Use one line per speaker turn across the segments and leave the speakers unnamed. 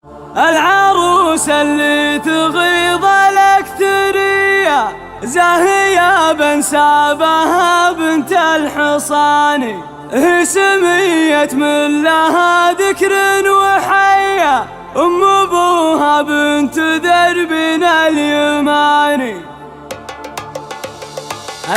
العروس اللي تغيظ الاكثرية زاهية بن سابها بنت الحصاني، هي سميت من لها ذكر وحية، أم أبوها بنت دربنا اليماني.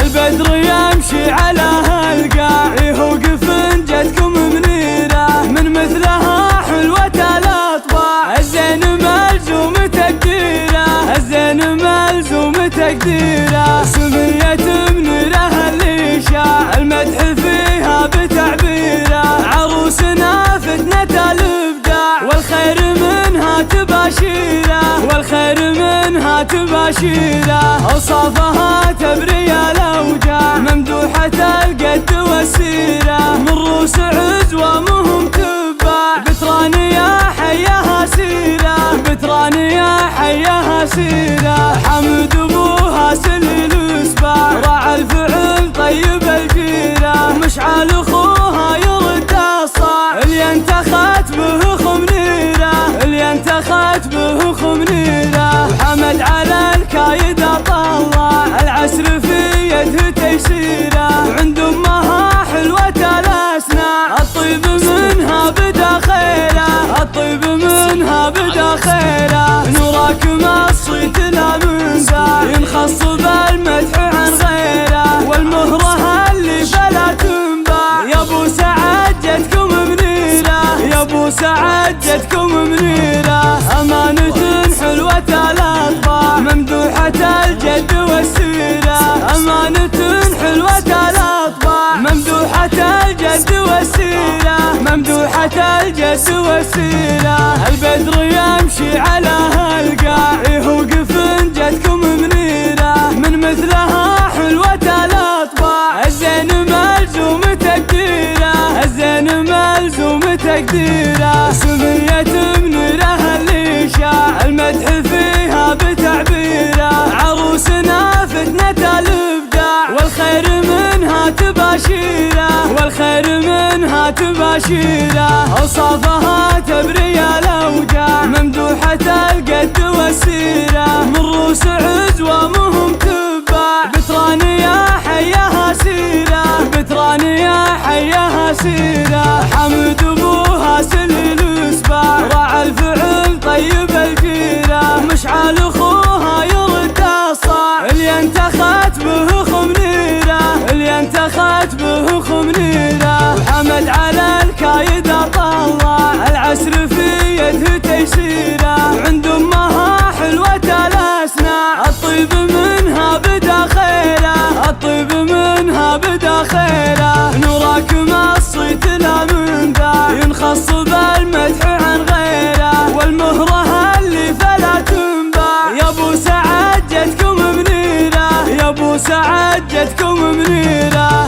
البدر يمشي على هالقاع يوقف جدكم منيرة، من مثلها حلوة الأطباع، الزين ملزوم تقديره، الزين ملزوم تقديره. سمية منيرة اللي شاع المدح فيها بتعبيره، عروسنا فتنة الإبداع، والخير منها تباشيره، والخير منها تباشيره. أوصافها تبري الأوجاع، ممدوحة القد والسيرة، من روس عزوة مهم تباع، بترانية حيها سيرة، بترانية حيها سيرة. حمد أبوها سليل الإسباع، راعى الفعل طيب الجيرة، مشعل أخوها يرد الصاع، اللي انتخت به خمنيرة، اللي انتخت به خمنيرة. وحمد على الكايد طلع العسر في يده تيسيره، وعند امها حلوة الأسناع، الطيب منها بدا خيره، الطيب منها بدا خيره. نوراكم الصيت لا منزاع، ينخص بالمدح عن غيره، والمهرة اللي فلا تنباع. يا ابو سعد جدكم منيره، يا ابو سعد جدكم منيره. أمانة حلوة الأطباع، ممدوحة الجد والسيرة، أمانة حلوة الأطباع، ممدوحة الجد والسيرة، ممدوحة الجد والسيرة. البدر يمشي على هالقاع يوقف جدكم منيرة، من مثلها حلوة الأطباع، الزين ملزوم تقديره، الزين ملزوم تقديره. سمية منيرة اللي شاع المدح فيها بتعبيره، عروسنا فتنة الإبداع، والخير منها تباشيره، والخير منها تباشيره. أوصافها تبري الأوجاع، ممدوحة القد والسيرة، من روس عزوة مهم تباع، بترانية حيها سيرة، بترانية حيها سيرة. حمد أبوها سليل الإسباع، راعى الفعل طيب الجيرة، مشعل أخوها يرد الصاع، اللي انتخت به خمنيرة، اللي انتخت به خمنيرة. وحمد على الكايد طلع العسر في يده تيسيره، وعند امها حلوة الأسناع، الطيب منها بدا خيره، الطيب منها بدا خيره. نوراكم الصيت لا منباع، ينخص بالمدح عن غيره، والمهرة اللي فلا تنباع. يا ابو سعد جدكم منيره، يا ابو سعد جدكم منيره.